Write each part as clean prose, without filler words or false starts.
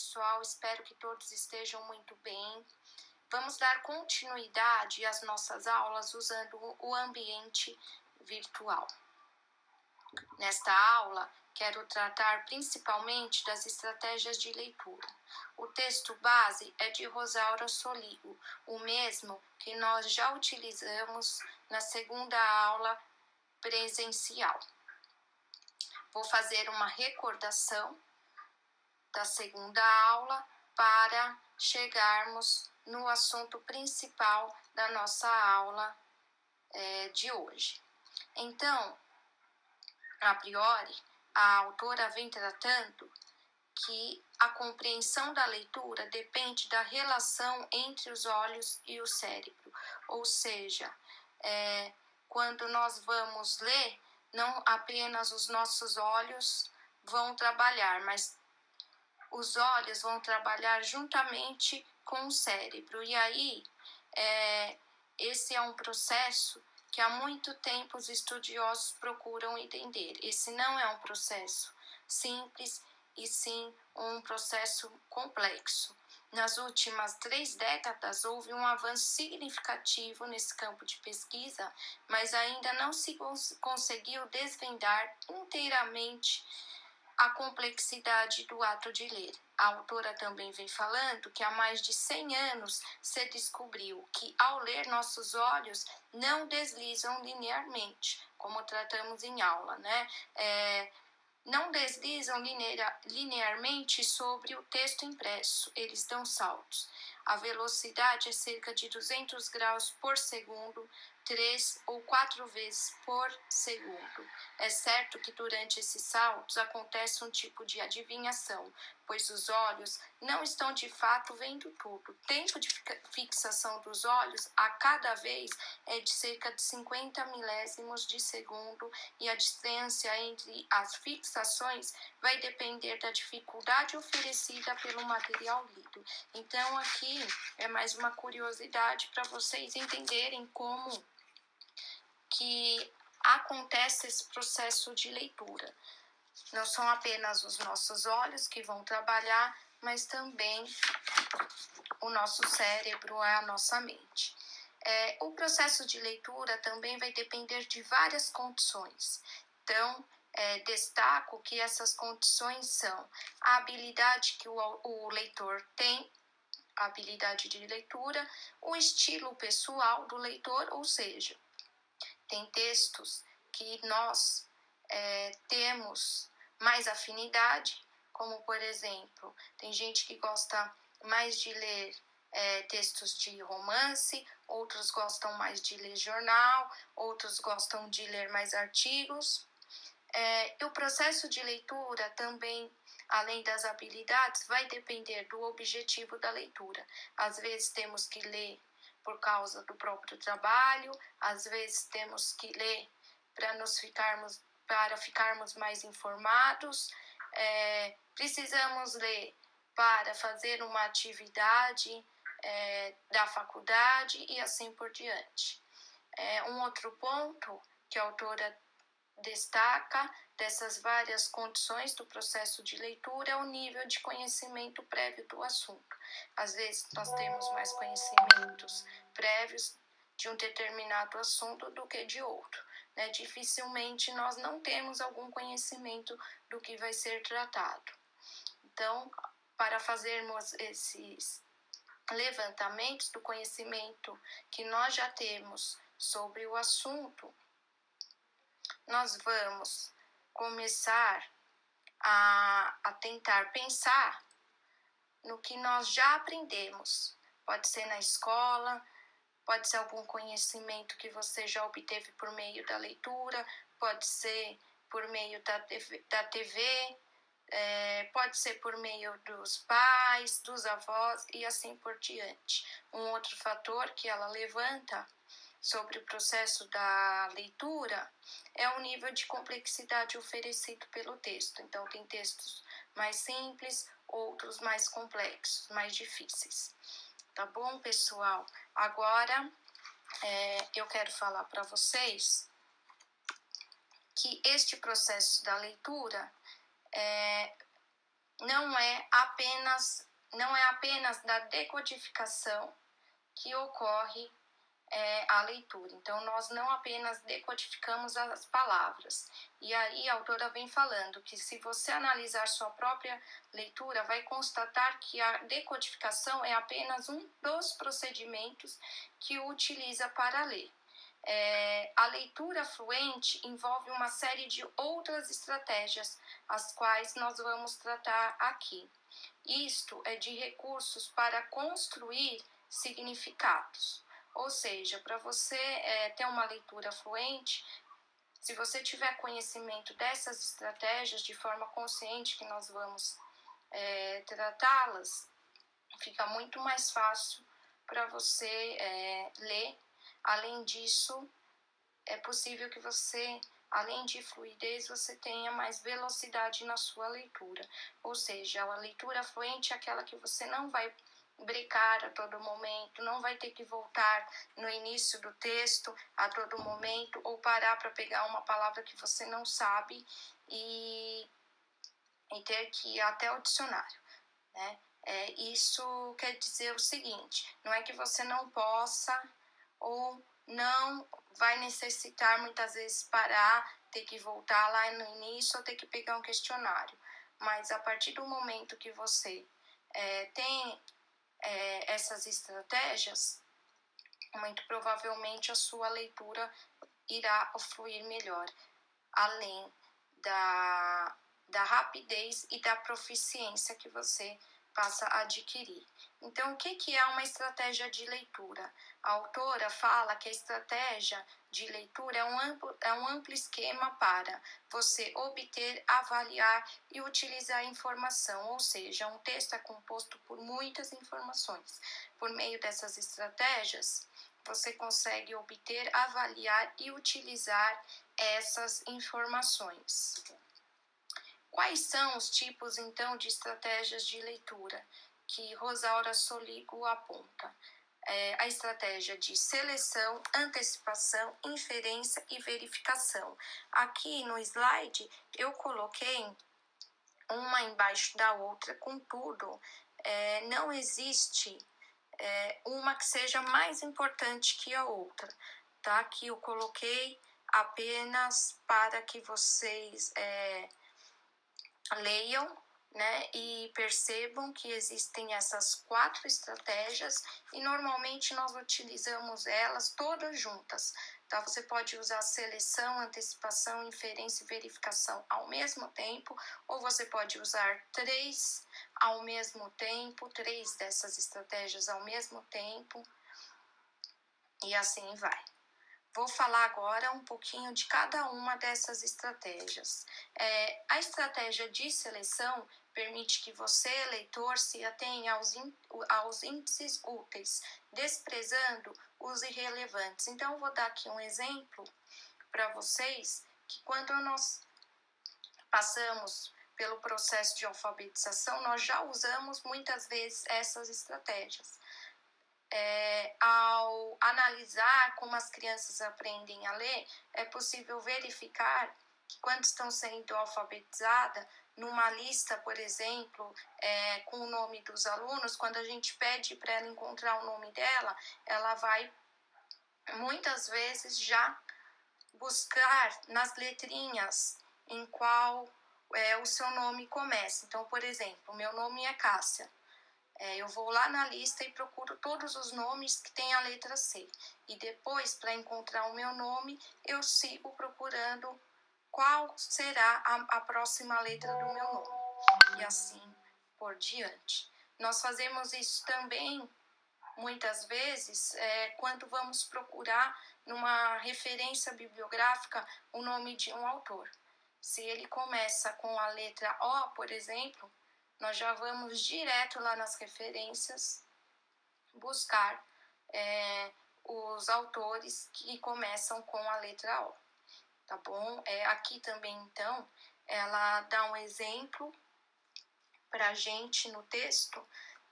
pessoal, espero que todos estejam muito bem. Vamos dar continuidade às nossas aulas usando o ambiente virtual. Nesta aula, quero tratar principalmente das estratégias de leitura. O texto base é de Rosaura Soligo, o mesmo que nós já utilizamos na segunda aula presencial. Vou fazer uma recordação da segunda aula para chegarmos no assunto principal da nossa aula de hoje. Então, a priori, a autora vem tratando que a compreensão da leitura depende da relação entre os olhos e o cérebro, ou seja, quando nós vamos ler, não apenas os nossos olhos vão trabalhar, mas os olhos vão trabalhar juntamente com o cérebro. E aí, esse é um processo que há muito tempo os estudiosos procuram entender. Esse não é um processo simples, e sim um processo complexo. Nas últimas 3 décadas, houve um avanço significativo nesse campo de pesquisa, mas ainda não se conseguiu desvendar inteiramente a complexidade do ato de ler. A autora também vem falando que há mais de 100 anos se descobriu que ao ler nossos olhos não deslizam linearmente, como tratamos em aula, né? Não deslizam linearmente sobre o texto impresso, eles dão saltos. A velocidade é cerca de 200 graus por segundo, 3 ou 4 vezes por segundo. É certo que durante esses saltos acontece um tipo de adivinhação, pois os olhos não estão de fato vendo tudo. O tempo de fixação dos olhos a cada vez é de cerca de 50 milésimos de segundo e a distância entre as fixações vai depender da dificuldade oferecida pelo material lido. Então aqui é mais uma curiosidade para vocês entenderem como que acontece esse processo de leitura. Não são apenas os nossos olhos que vão trabalhar, mas também o nosso cérebro, a nossa mente. O processo de leitura também vai depender de várias condições. Então, destaco que essas condições são a habilidade que o leitor tem, a habilidade de leitura, o estilo pessoal do leitor, ou seja, tem textos que nós temos mais afinidade, como por exemplo, tem gente que gosta mais de ler textos de romance, outros gostam mais de ler jornal, outros gostam de ler mais artigos. E o processo de leitura também, além das habilidades, vai depender do objetivo da leitura. Às vezes temos que ler por causa do próprio trabalho, às vezes temos que ler para ficarmos mais informados, precisamos ler para fazer uma atividade da faculdade e assim por diante. Um outro ponto que a autora destaca dessas várias condições do processo de leitura é o nível de conhecimento prévio do assunto. Às vezes nós temos mais conhecimentos prévios de um determinado assunto do que de outro, né? Dificilmente nós não temos algum conhecimento do que vai ser tratado. Então, para fazermos esses levantamentos do conhecimento que nós já temos sobre o assunto, nós vamos começar a tentar pensar no que nós já aprendemos. Pode ser na escola, pode ser algum conhecimento que você já obteve por meio da leitura, pode ser por meio da TV, pode ser por meio dos pais, dos avós e assim por diante. Um outro fator que ela levanta sobre o processo da leitura é o nível de complexidade oferecido pelo texto. Então, tem textos mais simples, outros mais complexos, mais difíceis. Tá bom, pessoal? Agora, eu quero falar para vocês que este processo da leitura não é apenas da decodificação que ocorre a leitura. Então, nós não apenas decodificamos as palavras. E aí a autora vem falando que se você analisar sua própria leitura, vai constatar que a decodificação é apenas um dos procedimentos que utiliza para ler. A leitura fluente envolve uma série de outras estratégias, as quais nós vamos tratar aqui. Isto é de recursos para construir significados. Ou seja, para você ter uma leitura fluente, se você tiver conhecimento dessas estratégias de forma consciente que nós vamos tratá-las, fica muito mais fácil para você ler. Além disso, é possível que você, além de fluidez, você tenha mais velocidade na sua leitura. Ou seja, a leitura fluente é aquela que você não vai brecar a todo momento, não vai ter que voltar no início do texto a todo momento ou parar para pegar uma palavra que você não sabe e ter que ir até o dicionário, né? Isso quer dizer o seguinte, não é que você não possa ou não vai necessitar muitas vezes parar, ter que voltar lá no início ou ter que pegar um questionário, mas a partir do momento que você tem essas estratégias, muito provavelmente a sua leitura irá fluir melhor, além da rapidez e da proficiência que você passa a adquirir. Então, o que é uma estratégia de leitura? A autora fala que a estratégia de leitura é um amplo esquema para você obter, avaliar e utilizar a informação, ou seja, um texto é composto por muitas informações. Por meio dessas estratégias, você consegue obter, avaliar e utilizar essas informações. Quais são os tipos, então, de estratégias de leitura que Rosaura Soligo aponta? A estratégia de seleção, antecipação, inferência e verificação. Aqui no slide eu coloquei uma embaixo da outra, contudo, não existe uma que seja mais importante que a outra, tá? Aqui eu coloquei apenas para que vocês leiam, né, e percebam que existem essas 4 estratégias e normalmente nós utilizamos elas todas juntas, tá? Você pode usar seleção, antecipação, inferência e verificação ao mesmo tempo, ou você pode usar 3 ao mesmo tempo, 3 dessas estratégias ao mesmo tempo, e assim vai. Vou falar agora um pouquinho de cada uma dessas estratégias. A estratégia de seleção permite que você, leitor, se atenha aos índices úteis, desprezando os irrelevantes. Então, eu vou dar aqui um exemplo para vocês, que quando nós passamos pelo processo de alfabetização, nós já usamos muitas vezes essas estratégias. Ao analisar como as crianças aprendem a ler, é possível verificar que quando estão sendo alfabetizadas, numa lista, por exemplo, com o nome dos alunos, quando a gente pede para ela encontrar o nome dela, ela vai muitas vezes já buscar nas letrinhas em qual o seu nome começa. Então, por exemplo, meu nome é Cássia. Eu vou lá na lista e procuro todos os nomes que tem a letra C. E depois, para encontrar o meu nome, eu sigo procurando qual será a próxima letra do meu nome. E assim por diante. Nós fazemos isso também, muitas vezes, quando vamos procurar numa referência bibliográfica o nome de um autor. Se ele começa com a letra O, por exemplo, nós já vamos direto lá nas referências buscar os autores que começam com a letra O, tá bom? Aqui também, então, ela dá um exemplo pra gente no texto,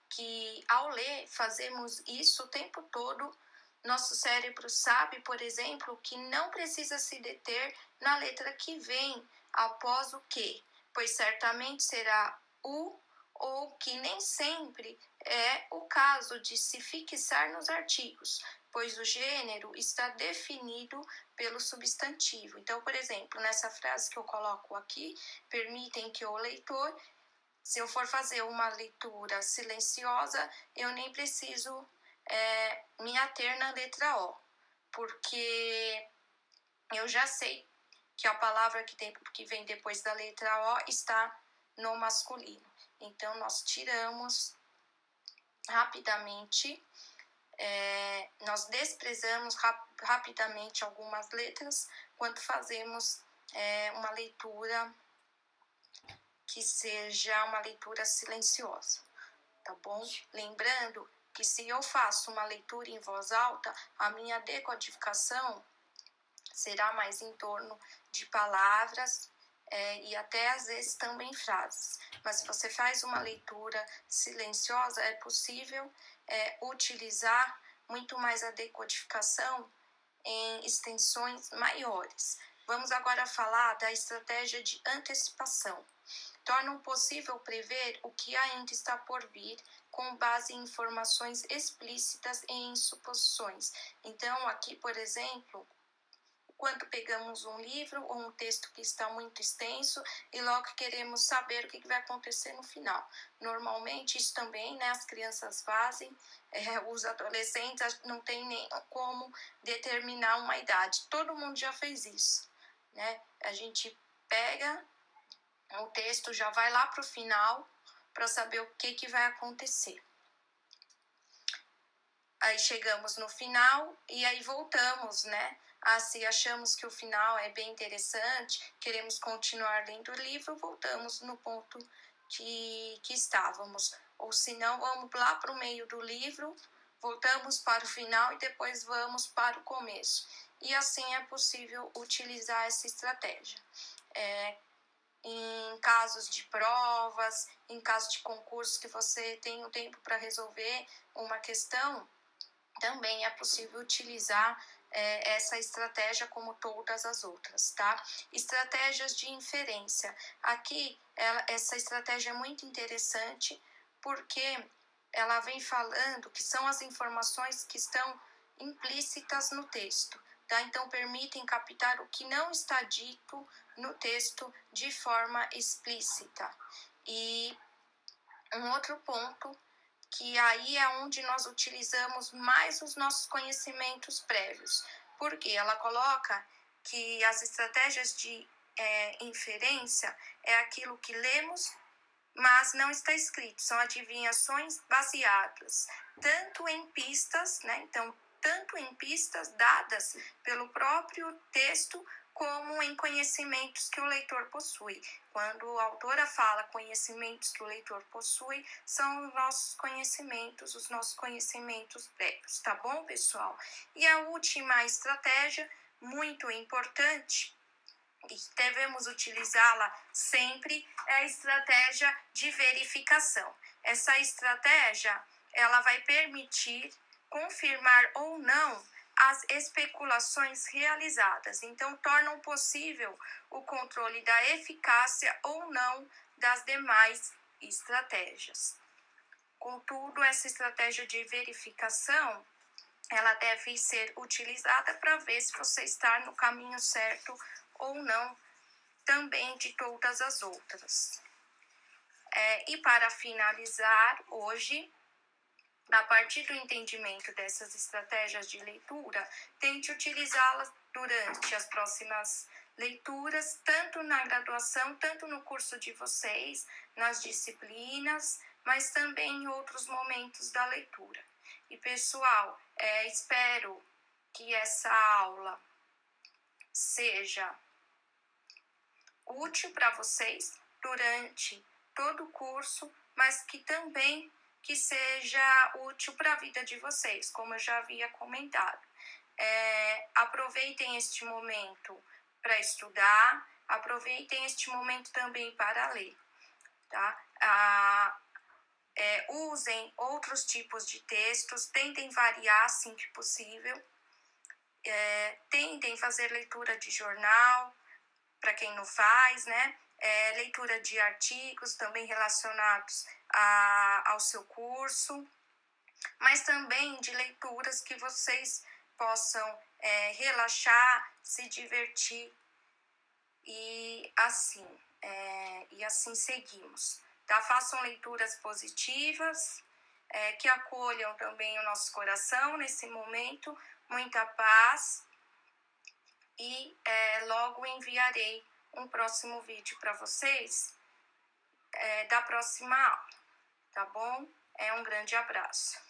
que ao ler, fazemos isso o tempo todo. Nosso cérebro sabe, por exemplo, que não precisa se deter na letra que vem após o que, pois certamente será ou que nem sempre é o caso de se fixar nos artigos, pois o gênero está definido pelo substantivo. Então, por exemplo, nessa frase que eu coloco aqui, permitem que o leitor, se eu for fazer uma leitura silenciosa, eu nem preciso me ater na letra O, porque eu já sei que a palavra que vem depois da letra O está no masculino. Então, nós tiramos rapidamente, nós desprezamos rapidamente algumas letras quando fazemos uma leitura que seja uma leitura silenciosa, tá bom? Lembrando que se eu faço uma leitura em voz alta, a minha decodificação será mais em torno de palavras e até às vezes também frases. Mas se você faz uma leitura silenciosa, é possível utilizar muito mais a decodificação em extensões maiores. Vamos agora falar da estratégia de antecipação. Tornam possível prever o que ainda está por vir com base em informações explícitas e em suposições. Então, aqui, por exemplo, quando pegamos um livro ou um texto que está muito extenso e logo queremos saber o que vai acontecer no final. Normalmente, isso também, né, as crianças fazem, os adolescentes não tem nem como determinar uma idade. Todo mundo já fez isso, né? A gente pega o texto, já vai lá para o final para saber o que vai acontecer. Aí chegamos no final e aí voltamos, né? Se achamos que o final é bem interessante, queremos continuar lendo o livro, voltamos no ponto que estávamos. Ou se não, vamos lá para o meio do livro, voltamos para o final e depois vamos para o começo. E assim é possível utilizar essa estratégia. Em casos de provas, em casos de concursos que você tem o tempo para resolver uma questão, também é possível utilizar essa estratégia como todas as outras, tá? Estratégias de inferência. Aqui, essa estratégia é muito interessante porque ela vem falando que são as informações que estão implícitas no texto, tá? Então, permitem captar o que não está dito no texto de forma explícita. E um outro ponto, que aí é onde nós utilizamos mais os nossos conhecimentos prévios, porque ela coloca que as estratégias de inferência é aquilo que lemos, mas não está escrito, são adivinhações baseadas tanto em pistas, né? Então, tanto em pistas dadas pelo próprio texto, como em conhecimentos que o leitor possui. Quando a autora fala conhecimentos que o leitor possui, são os nossos conhecimentos prévios, tá bom, pessoal? E a última estratégia, muito importante, e devemos utilizá-la sempre, é a estratégia de verificação. Essa estratégia, ela vai permitir confirmar ou não as especulações realizadas. Então, tornam possível o controle da eficácia ou não das demais estratégias. Contudo, essa estratégia de verificação, ela deve ser utilizada para ver se você está no caminho certo ou não, também de todas as outras. E para finalizar hoje, a partir do entendimento dessas estratégias de leitura, tente utilizá-las durante as próximas leituras, tanto na graduação, tanto no curso de vocês, nas disciplinas, mas também em outros momentos da leitura. E, pessoal, espero que essa aula seja útil para vocês durante todo o curso, mas que também que seja útil para a vida de vocês, como eu já havia comentado. Aproveitem este momento para estudar, aproveitem este momento também para ler, tá? Usem outros tipos de textos, tentem variar assim que possível, tentem fazer leitura de jornal, para quem não faz, né? leitura de artigos também relacionados ao seu curso, mas também de leituras que vocês possam relaxar, se divertir e assim seguimos. Tá? Façam leituras positivas, que acolham também o nosso coração nesse momento, muita paz, e logo enviarei um próximo vídeo para vocês da próxima aula, tá bom? Um grande abraço.